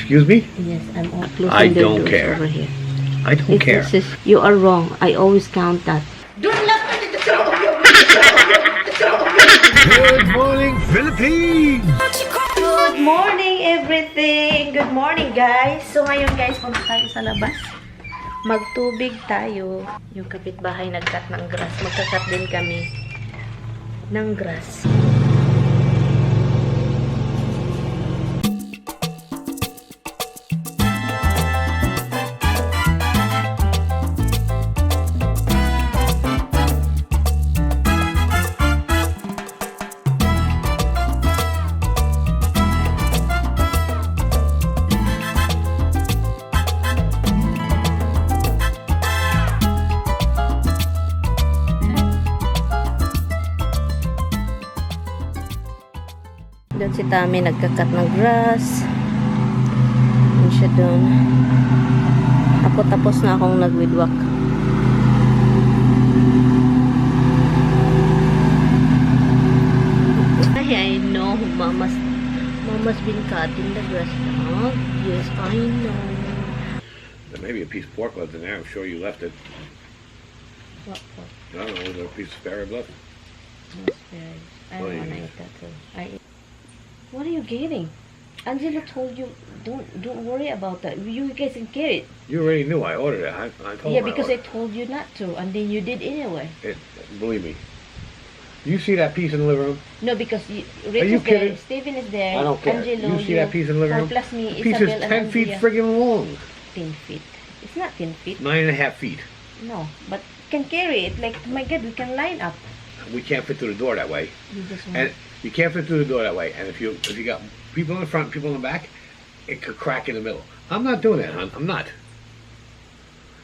Excuse me? Yes, I'm all closing I the don't doors care. over here. I don't care. You are wrong. I always count that. Good morning, Philippines! Good morning, everything! Good morning, guys! So, ngayon, guys, punta tayo sa labas. Magtubig tayo. Yung kapitbahay nagkat ng grass. Magkakat din kami ng grass. Doon si Tami nagkakat ng grass. Doon siya doon. Ako tapos na akong nagwidwak. I know Mama's been cutting the grass now. Yes, I know. There may be a piece of pork left in there. I'm sure you left it. What? I don't know. Is there a piece of spare rib left? No spare. I don't want to eat that too. What are you getting? Angela told you don't worry about that. You guys can get it. You already knew I ordered it. I told Yeah, him because I I told you not to, and then you did anyway. believe me. You see that piece in the living room? No, because Rick you is there, kidding? Steven is there, I don't care. Angelo, You see that piece in the living room? Plus me, The piece is Isabel, 10 and feet Andrea. friggin' long. 10 feet. It's not 10 feet. 9.5 feet. No, but can carry it. Like, my God, we can line up. We can't fit through the door that way. You just want. And you can't fit through the door that way. And if you got people in the front, people in the back, it could crack in the middle. I'm not doing that, hon. I'm not.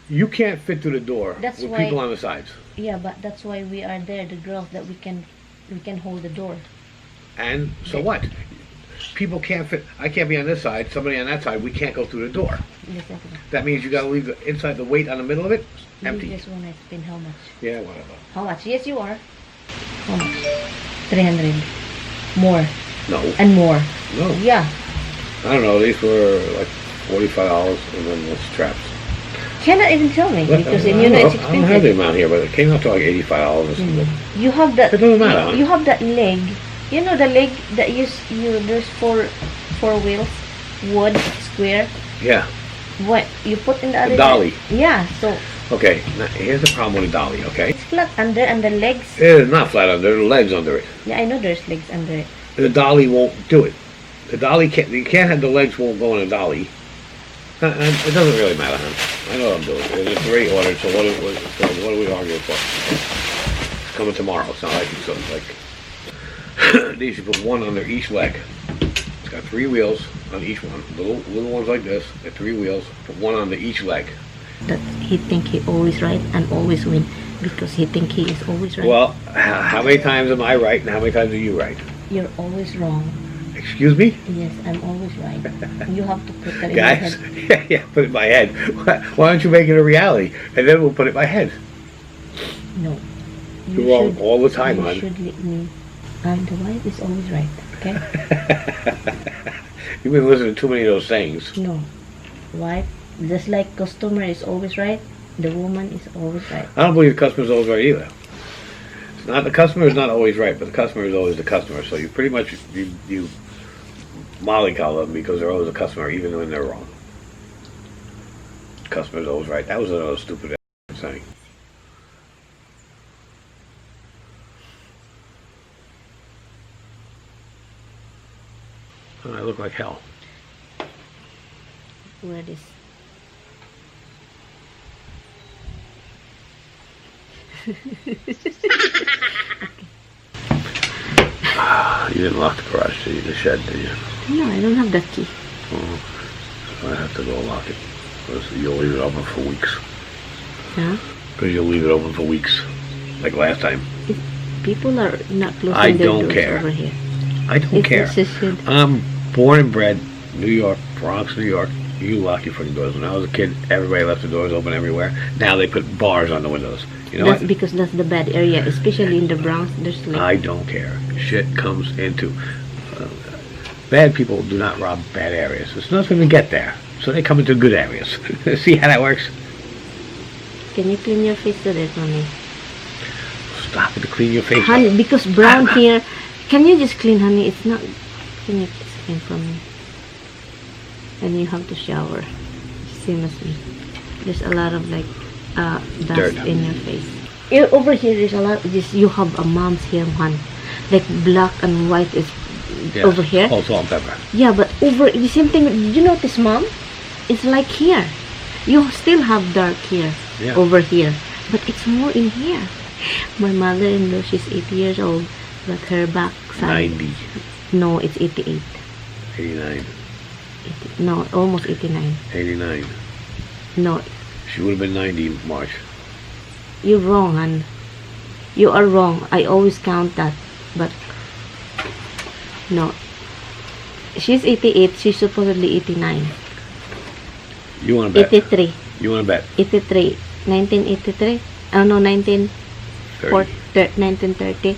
You can't fit through the door That's with why- people on the sides. Yeah, but that's why we are there, the girls, that we can hold the door. And so what? People can't fit. I can't be on this side. Somebody on that side. We can't go through the door. Listen. That means you got to leave the inside the weight on the middle of it empty. You just want to spend how much? Yeah, whatever. How much? Yes, you are. How much? 300. More. No, And more. no. Yeah. I don't know. These were like $45, and then the straps. Cannot even tell me, because I you know it's I don't have the expensive. amount here, but it came out to like $85 or something. You have that. It doesn't matter, huh? You have that leg. You know the leg that there's four wheels, wood, square. Yeah. What you put in the other dolly. Yeah. So Okay. Now, here's the problem with a dolly. Okay. it's flat under, and the legs. It is not flat under. There are legs under it. Yeah, I know there's legs under it. The dolly won't do it. The dolly can't. You can't have the legs won't go in a dolly. And it doesn't really matter, huh? I know what I'm doing. And it's already ordered, so what are we arguing for? It's coming tomorrow. It's not like it's something like. These you put one under each leg. It's got 3 wheels on each one. Little ones like this. Got 3 wheels. Put one under each leg. That he think he always right and always win, because he think he is always right. Well, how many times am I right, and how many times are you right? You're always wrong. Excuse me? Yes, I'm always right. You have to put that in Guys, your head. yeah, put it in my head. Why don't you make it a reality? And then we'll put it in my head. No. You're wrong all the time, You hon. should let me. The wife is always right, okay? You've been listening to too many of those sayings. No. Wife, just like customer is always right, the woman is always right. I don't believe the customer's always right either. It's not the customer is not always right, but the customer is always the customer. So you pretty much you mollycoddle them because they're always a customer, even when they're wrong. Customer's always right. That was another stupid saying. I look like hell. Wear this. You didn't lock the garage, did you? The shed, did you? No, I don't have that key. Oh, I have to go lock it. Because you'll leave it open for weeks. Huh? Because you'll leave it open for weeks. Like last time. People are not closing I their don't doors care. over here. I don't care. Should. I'm born and bred New York, Bronx, New York. You lock your freaking doors. When I was a kid, everybody left the doors open everywhere. Now they put bars on the windows. You know That's what? because that's the bad area, especially in the Bronx. There's like I don't care. Shit comes into. Bad people do not rob bad areas. It's not going to get there. So they come into good areas. See how that works? Can you clean your face today for me? Stop it to clean your face. Honey, because brown here. Can you just clean, honey? It's not. Can you please clean for me? And you have to shower. Same as me. There's a lot of like dust Dirt. in your face. Over here, there's a lot. You have a mom's hair, hon. Like black and white is over here. Oh, salt and pepper. Yeah, but over the same thing. Did you notice, Mom? It's like here. You still have dark hair over here, but it's more in here. My mother-in-law, she's 80 years old, but her backside. 90. No, it's 88. 89. No, almost 89. 89. No, She would have been 90 in March. you're wrong, hon. You are wrong. I always count that, but no. She's 88. She's supposedly 89. You want to bet? 83. You want to bet? 83. 1983. Oh no, 1930.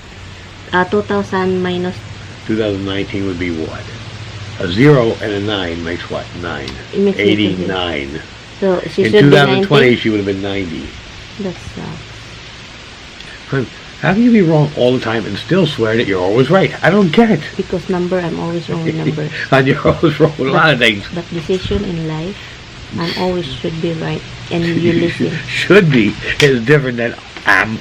2000 minus 2019 would be what? A 0 and a 9 makes what? 9. It makes 89. So she In should 2020, be 90. she would have been 90. That's Hun, how can you be wrong all the time and still swear that you're always right? I don't get it. because number, I'm always wrong with numbers. And you're always wrong with a lot of things. But decision in life, I'm always should be right, and you listen. Should be is different than am.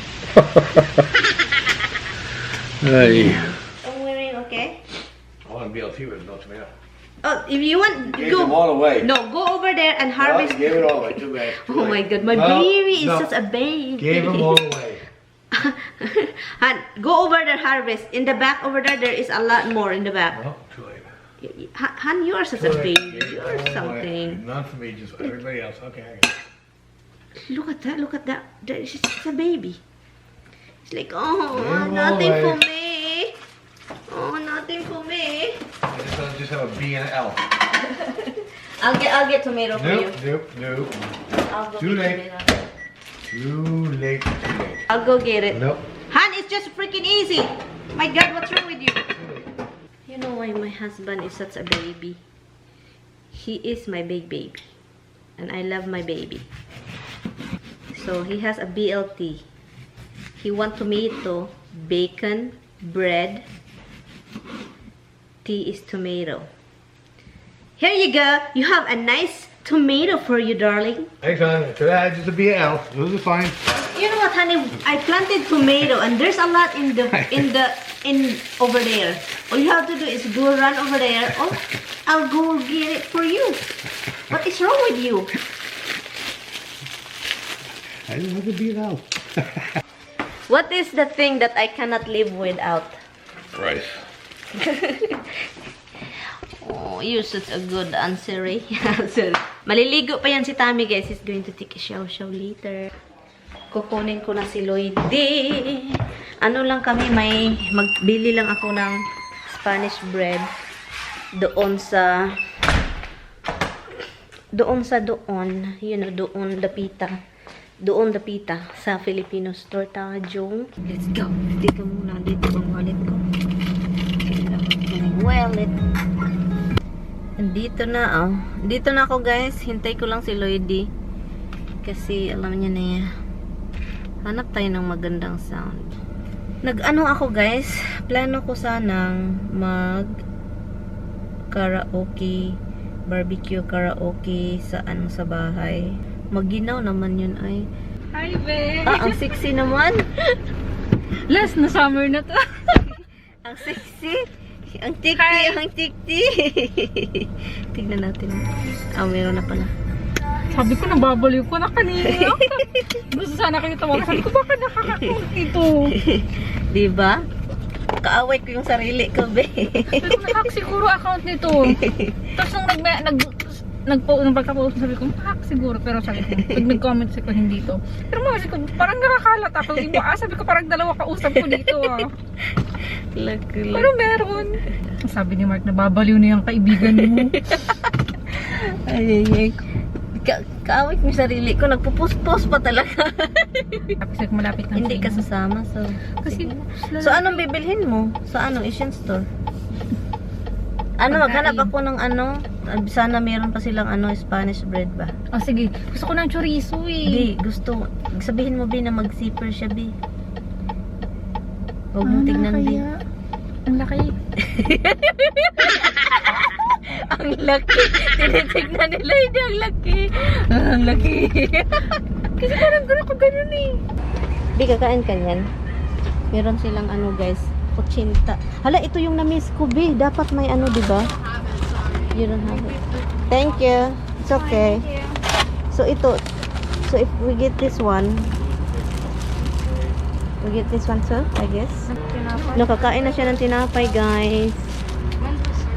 Hey. I'm wearing okay. I want to be able to see with no tomato. Oh, if you want, Gave go. them all away. No, go over there and harvest. Give it all away. Too bad. Oh my God, my baby is just a baby. Gave them all away. Han, go over there, harvest. In the back over there, there is a lot more in the back. Oh, too late. Han, you are such a baby. You are something. Not for me, just for everybody else. Okay, I got it. Look at that, look at that. It's just a baby. It's like, oh, Yeah, nothing well, for me. Oh, nothing for me. I just have a B and an L. I'll get tomato for you. Nope. I'll go Too get late. tomato. Too late. I'll go get it. Nope. Han, it's just freaking easy. My God, what's wrong with you? You know why my husband is such a baby? He is my big baby. And I love my baby. So he has a BLT. He want tomato, bacon, bread. Tea is tomato. Here you go. You have a nice tomato for you, darling. Thanks, hon. Could I just a B and L? Those are fine. You know what, honey? I planted tomato, and there's a lot in over there. All you have to do is go run over there. Oh, I'll go get it for you. What is wrong with you? I didn't have a B and L. What is the thing that I cannot live without? Rice. Oh, you're such a good answer, eh? Maliligo pa yan si Tammy, guys. He's going to take a shower later. Kukunin ko na si Loydi. Ano lang kami, magbili lang ako ng Spanish bread doon sa you know, doon dapita sa Filipino store. Tajong. Let's go. Dito muna. Dito ang wallet ko. Wallet. Dito na, oh. Dito na ako, guys. Hintay ko lang si Loydi. Kasi, alam niya na yan. Hanap tayo ng magandang sound. Nag-ano ako, guys. Plano ko sanang mag-karaoke, barbecue karaoke sa bahay. Maginaw naman yun ay. Hi, babe! Ang sexy naman. Last na summer na to. Ang sexy. Ang tikti. Tignan natin. Meron na pala. Sabi ko, nababaliw ko na kanina. Gusto sana kayo tawagan. Sabi ko, bakit nakakakulit ito? Diba? Kaaway ko yung sarili ko, be. Sabi ko, nakahack siguro account nito. Tapos nung pagkapost, sabi ko, hack siguro. Pero sabi ko, pag nag-comment ko, hindi to. Pero mga sabi ko, parang nakakalat ako. Sabi ko, parang dalawa kausap ko dito. Pero meron. Sabi ni Mark, nababaliw na yung kaibigan mo. Ay. Kaawit mo sarili ko, nagpo-post pa talaga. Kasi malapit na. Hindi ka sasama, so. Kasi, So, anong bibilhin mo? Sa Asian store? Ano, maghanap pagkain. ako ng ano. Sana meron pa silang ano, Spanish bread ba? Oh, sige. Gusto ko ng chorizo Hindi, eh. gusto. Sabihin mo, Bi, na mag-zipper siya, Bi. Huwag mong tignan, Bi. Ang laki. Ang laki. Tinitignan ni Loydi, ang laki. Ang laki. Kasi parang gano'n ko ganun eh. Bi, kakain ka yan. Meron silang ano, guys. Kuchinta. Hala, ito yung na-miss ko, Bi. Dapat may ano, di ba? You don't have it. Thank you. It's okay. So, ito. So, if we get this one, we get this one, so, I guess. Nakakain na siya ng tinapay, guys.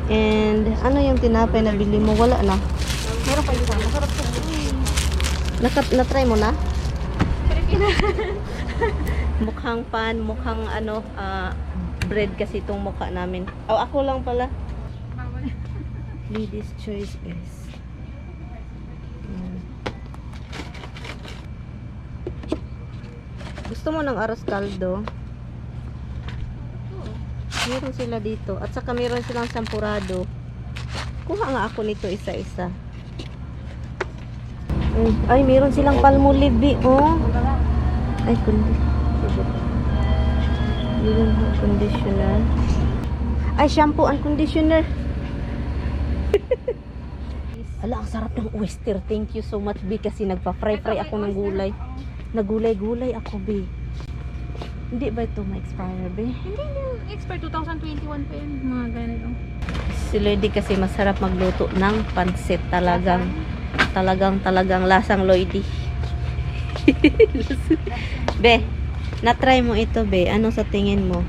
And, ano yung tinapay na bili mo? Wala na. Meron pa isa. Masarap to. Na-try mo na? Mukhang pan, mukhang ano, bread kasi itong mukha namin. Oh, ako lang pala. Ladies choice, guys. Gusto mo ng arroz caldo? Meron sila dito. At saka meron silang sampurado. Kuha nga ako nito isa-isa. Ay, meron silang palmolive, oh. Ay, conditioner. Ay, shampoo and conditioner. Ala, ang sarap ng oyster. Thank you so much, B, kasi nagpa-fry-fry ako ng gulay. Nagulay-gulay ako, B. Hindi ba ito ma-expire, B? Hindi. Expert 2021 pa yun. Mga ganito. Si Loydi kasi masarap magluto ng pansit. Talagang lasang Loydi. Be, na-try mo ito, Be. Ano sa tingin mo?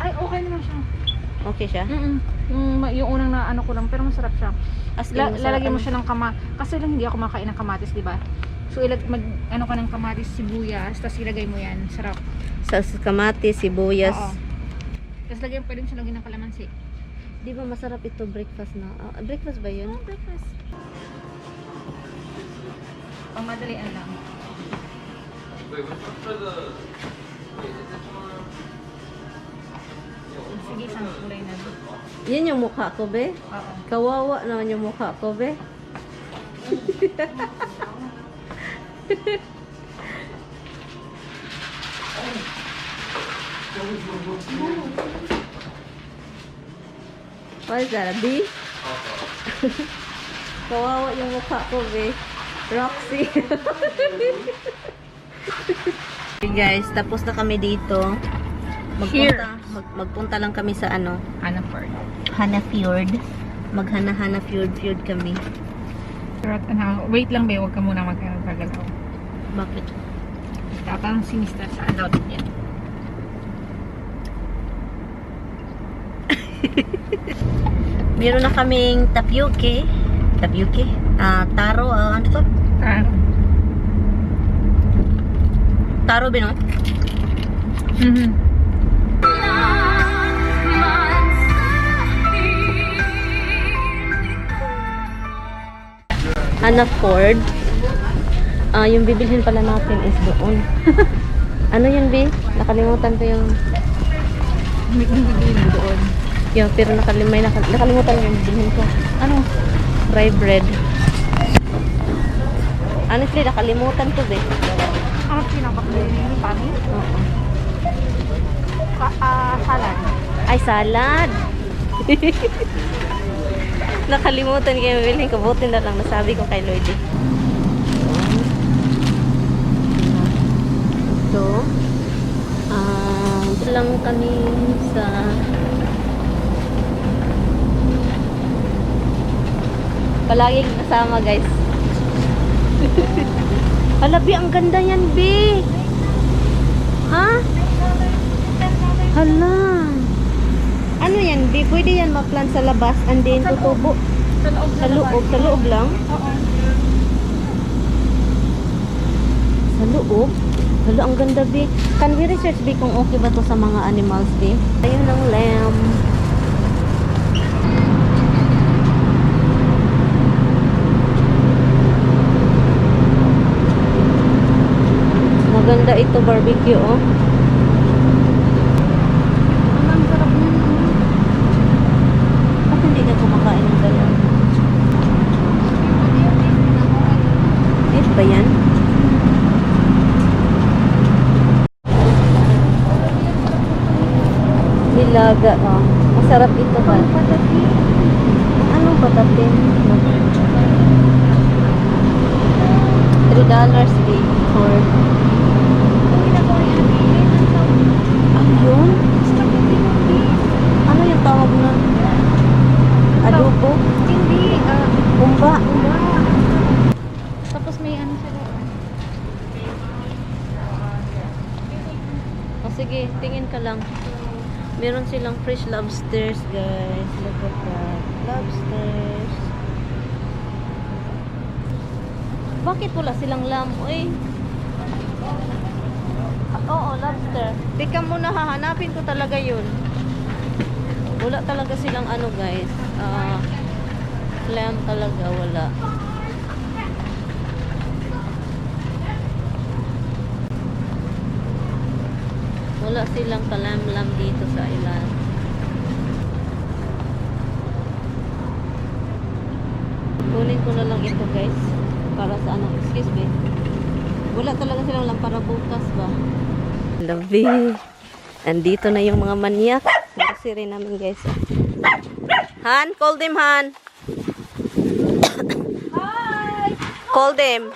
Ay, okay naman siya. Okay siya? Yung unang na ano ko lang, pero masarap siya. As in, masarap Lalagyan mo ano? siya ng kasi lang hindi ako makain ng kamatis, di ba? So ano ka ng kamatis, sibuyas, tapos ilagay mo yan. Sarap. Sa kamatis, sibuyas. Oo. Tapos pwede mo siya lagyan ng kalamansi. Di ba masarap ito breakfast na? Breakfast ba yun? Breakfast. Pangmadalian lang. Sige, isang kulay na. Yan yung mukha ko, Be. Oo. Kawawa naman yung mukha ko, Be. What is that, a bee? Kawawa yung mukha ko, Be. Roxy. Okay, guys, tapos na kami dito. Magpunta lang kami sa ano, Hanaford. Hana Fjord. Maghana-hana Fjord kami. Pero wait lang, be. Huwag ka muna magkagalaw. Bakit? Tatang si Mr. Saan daw din yan. Meron na kaming tapioke. Taro, ano to? Taro, Bino? Hana Ford. Yung bibilhin pala natin is doon. Ano yun, B? Nakalimutan ko yung... May bibilhin doon. Yung, pero nakalimutan yung bibilhin ko. Ano? Dry bread. Honestly, nakalimutan ko, B. Ano pinapakbilhin ni Pani? Oo. Salad. Ay, salad! Nakalimutan ko yung bibilhin ko. Buti na lang nasabi ko kay Loydi. So, lang kami sa palaging kasama, guys. Hala, Bi, ang ganda yan, Bi. Ha? Hala. Ano yan, Bi? Pwede yan ma-plant sa labas and then tutubo. Sa loob. Sa loob lang? Oo. Sa loob? Hala, ang ganda, Bi. Can we research, Bi, kung okay ba to sa mga animals, Bi? Ayun ang lamb. Maganda ito, barbecue, oh. Ang sarap niya. ba yan? Nilaga, oh. Masarap ito ba? Anong patapin? $3 big for... Ano yun? Ano yung tawag na? Adobo? Hindi. Umba? Tapos may ano sila. O sige, tingin ka lang. Meron silang fresh lobsters, guys. Look at that. Lobsters. Bakit wala silang lamb? Uy. Oo, lobster. Tika muna, hahanapin ko talaga yun. Wala talaga silang ano, guys. Lamb talaga, wala. Wala silang kalam-lam dito sa ilan. Kunin ko na lang ito, guys. Para sa ano, excuse me. Wala talaga silang lam para bukas ba? Lovely. Andito na yung mga manyak. Grocery namin, guys. Han, call them, Han. Hi! Call them.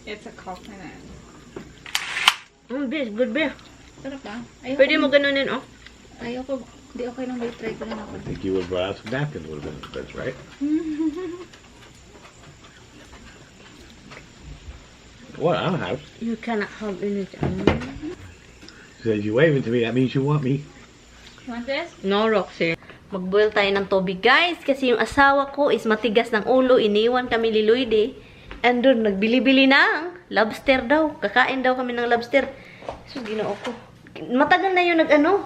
It's a coconut. Beer, good beer. Sarap ba? Ayoko. Pwede mo ganunin, oh. Ayoko. Hindi okay lang ba i-try ko lang ako. I think you would have brought out some napkins would have been that's right. What? I don't have. You cannot have anything. Says you waving to me, that means you want me. Want this? No, Roxy. Mag-boil tayo ng tubig, guys. Kasi yung asawa ko is matigas ng ulo. Iniwan kami ni Loydi. And doon, nagbili-bili ng lobster daw. Kakain daw kami ng lobster. So, ginoo ko. Matagal na yun nag-ano.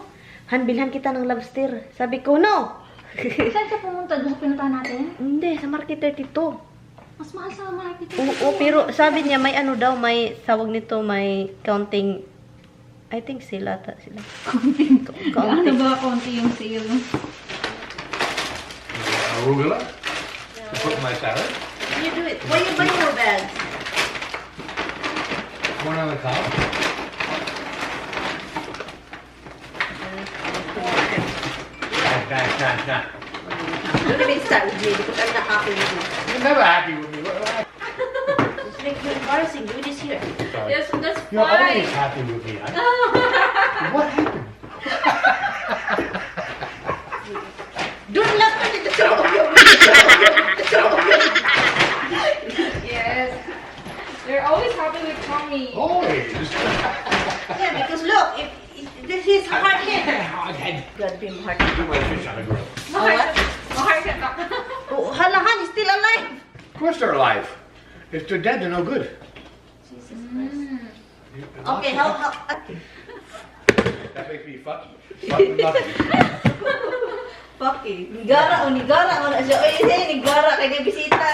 Han, bilhan kita ng lobster. Sabi ko, no. Saan siya pumunta? Doon sa pinuntahan natin? Hindi, sa Market 32. Mas mahal sa market. Oo, pero sabi niya, may ano daw, may tawag nito, may counting. I think sila. Counting. Ano Counting. ba konti yung sale? Arugula? Put my salad? You do it. Why you buy more bags? One on the top. Nah. Look at this side, Jay, because I'm not happy with you. You're never happy with me. It's like you're embarrassing. Do this here. Sorry. Yes, that's You're always fine. happy with me. What happened? Don't laugh at it. Yes. They're always happy with Tommy. Always. Yeah, because look, if this is hard hit. Hard-headed. God, be hard. Do my fish on the grill. Mahal ka. Oh, halahan is still alive. Of course they're alive. If they're dead, they're no good. Jesus Christ. Okay, how? That makes me fuck nothing. Fucky. Nigara o na siya. Oy, nigara kay bisita.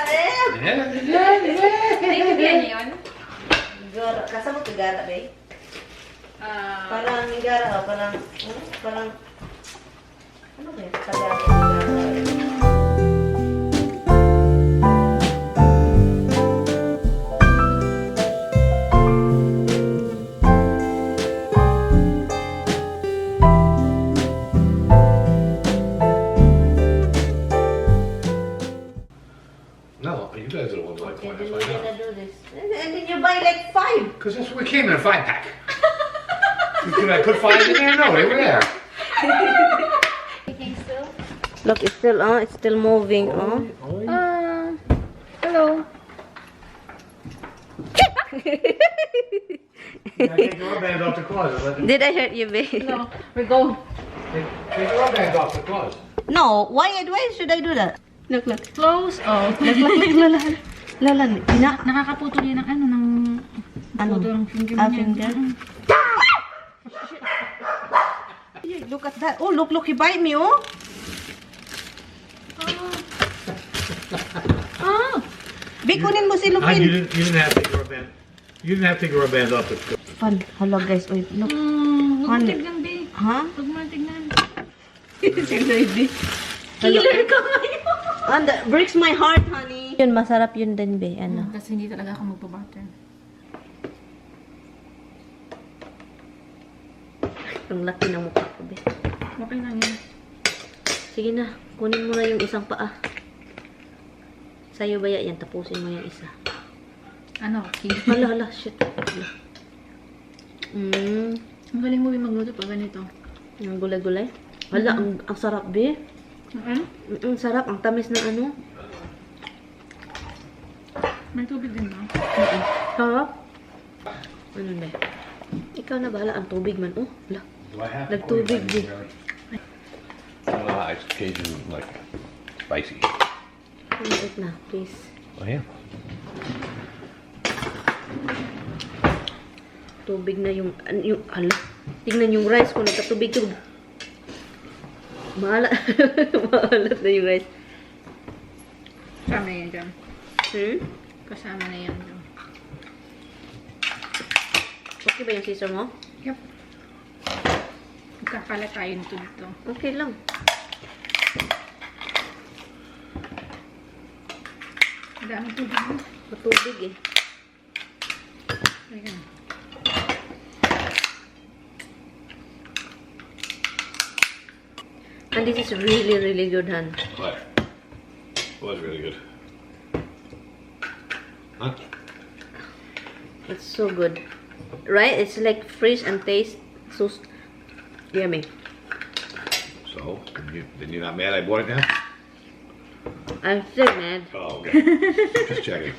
Naintindihan niyo yun? Nigara. Kasama ko nigara, be? Parang nigara, parang, ano ba yun? Tagalog nigara. No, you guys are the ones like Okay, fine. then That's we're why gonna do this. And then you buy like 5. Because that's what we came in a 5-pack. I put 5 in there? No, they were there. You think so? Look, it's still moving, oh. Hello. Yeah, take the rubber bands off the closet. Let them- Did I hurt you, babe? No, we go. Take the rubber bands off the closet. No, why should I do that? Look. Close. Oh. Lalan, Nakakaputol yun ng ano, ng... Ano? Putol ng finger Ah, niya. finger? Look at that. Oh, look, he bite me, oh. Bikunin mo si You Lupin. didn't have to take the rubber band. You didn't have to take the rubber bands off the closet. Fun. Hala, guys. Oy, look. Huwag mo Ano? tignan, babe. Ha? Huwag mo tignan. Si Loydi. Killer ka ngayon. And that breaks my heart, honey. Yun, masarap yun din, be. Ano? Kasi hindi talaga ako magpa-butter. Ang laki ng mukha ko, be. Okay lang yun. Sige na, kunin mo na yung isang paa. Sa'yo ba yan? Tapusin mo yung isa. Ano? Hala, shit. Hala. Ang galing mo yung magluto pag ganito. Yung gulay-gulay. Hala, ang sarap, be. Ano? Ang sarap, ang tamis ng ano. May tubig din ba? Sarap. Ano na? Ikaw na bahala, ang tubig man. Oh, hala. Do I have Nagtubig, be. It's Cajun, like, spicy. Wait na, please. Oh, yeah. Tubig na yung hala. Tingnan yung rice kung nagkatubig-tubig. Maalat. Maalat na yung rice. Kasama na yan dyan. Kasama na yan dyan. Okay ba yung scissor mo? Yep. Magkakalat tayo nito dito. Okay lang. Madaming tubig mo. Matubig eh. Ayan. And this is really, really good, Han. What? It was really good. Huh? It's so good. Right? It's like fresh and taste so yummy. So, then you're not mad I bought it now? I'm still mad. Oh, okay. Just checking.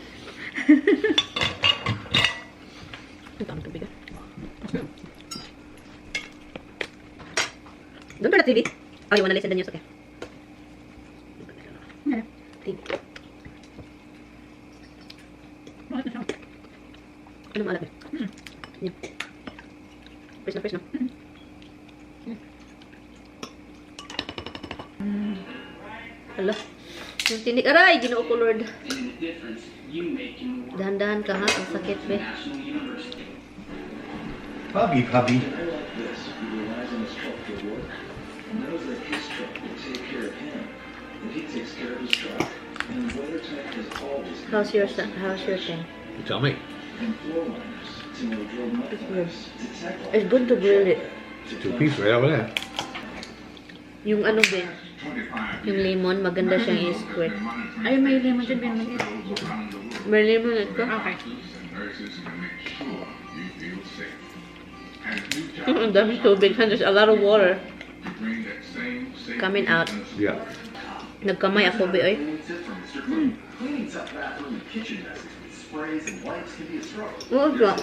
Ang tubig ah. Doon ba na TV? Oh, you wanna listen to the news? Okay. Okay. TV. Bakit na siya? Ano maalat eh? Yan. Fresh na. Hala. Yung tinik. Aray! Ginoo ko, Lord. Dahan-dahan ka, ha? Ang sakit, be. Puppy. How's your thing? You tell me. It's good. It's good to grill it. It's a two-piece right over there. Yung ano, be? Yung lemon, maganda siyang i-squirt. Ay, may lemon dyan. May May lemon ito? Okay. Ang dami tubig. There's a lot of water coming out. Yeah. Nagkamay ako, be, oy. What is that?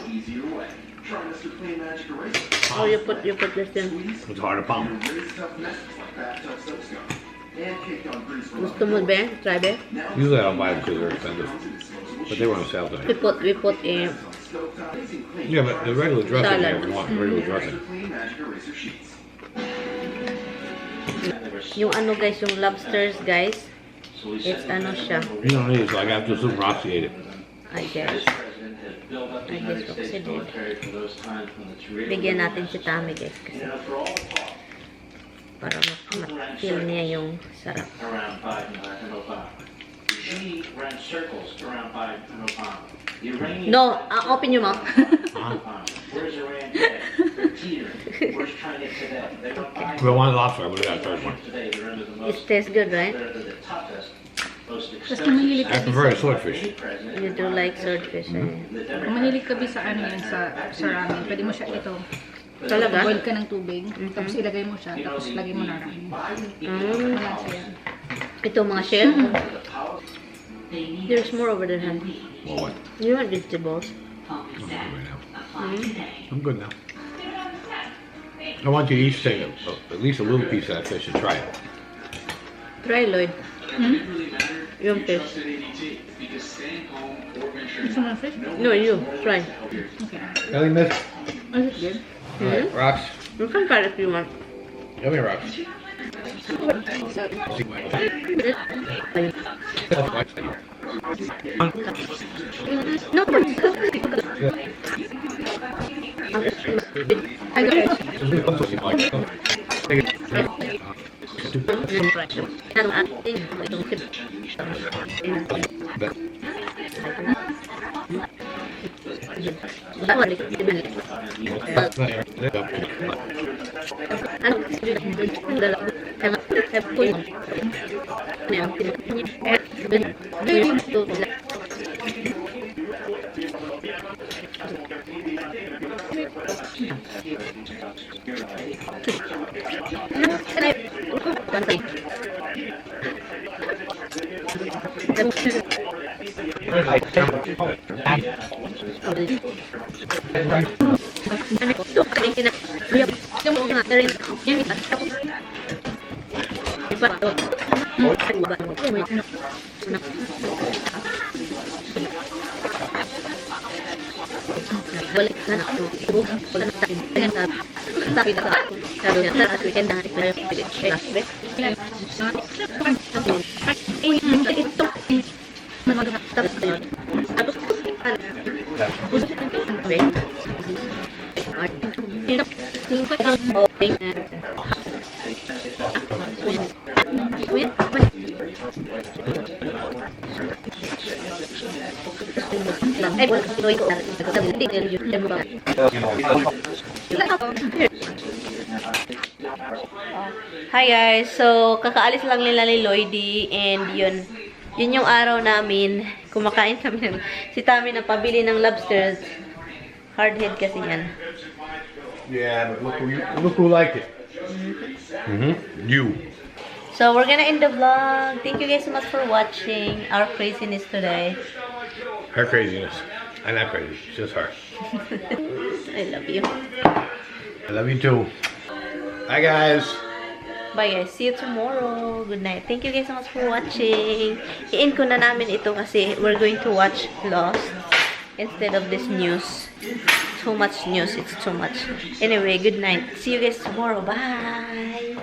Oh, you put this in. It's hard to pump. Gusto mo, be? Try, be? Usually I don't buy them because they're expensive. But they were on sale today. We put in. Yeah, but the regular dressing, Salad. if you want regular dressing. Yung ano, guys, yung lobsters, guys. It's ano siya. You don't need it, so I got this little Roxy ate it. I guess Roxy did. Bigyan natin si Tami, guys, kasi para ma-feel niya yung sarap. Around 5 and 05. She ran circles around 5 and 05. No, open your mouth. Where's Iran today? They're teetering. Where's China today? They were buying We want lobster, I would have got a third one. today. They're under the It most. tastes good, right? They're the toughest, most Tapos kung mahilig I ka prefer the swordfish. You do like swordfish, eh? kung mahilig ka sa ano yan, sa ramen, pwede mo siya ito. Talaga? Boil ka ng tubig, tapos ilagay mo siya, tapos lagay mo na ramen. Ayan siya yan. Ito, mga shell. There's more over there, Han. Well, what? You want vegetables? I'm good right now. I'm good now. I want you to each take at least a little piece of that fish and try it. Try, Lloyd. Yung fish. Gusto mo ng fish? No, you. Try. Okay. Ellie, miss? Is it good? Alright, rocks. You can try if you want. Give me rocks. No, Hi guys, so kakaalis lang nila ni Loydi and yun yung araw namin. Kumakain kami ng si Tami na pabili ng lobster. Hardhead kasi yan. Yeah, but look who liked it. You. So we're gonna end the vlog. Thank you guys so much for watching our craziness today. Her craziness. I'm not crazy. It's just her. I love you. I love you too. Bye guys. Bye guys. See you tomorrow. Good night. Thank you guys so much for watching. I-end ko na namin ito kasi we're going to watch Lost instead of this news. Too much news. It's too much. Anyway, good night. See you guys tomorrow. Bye.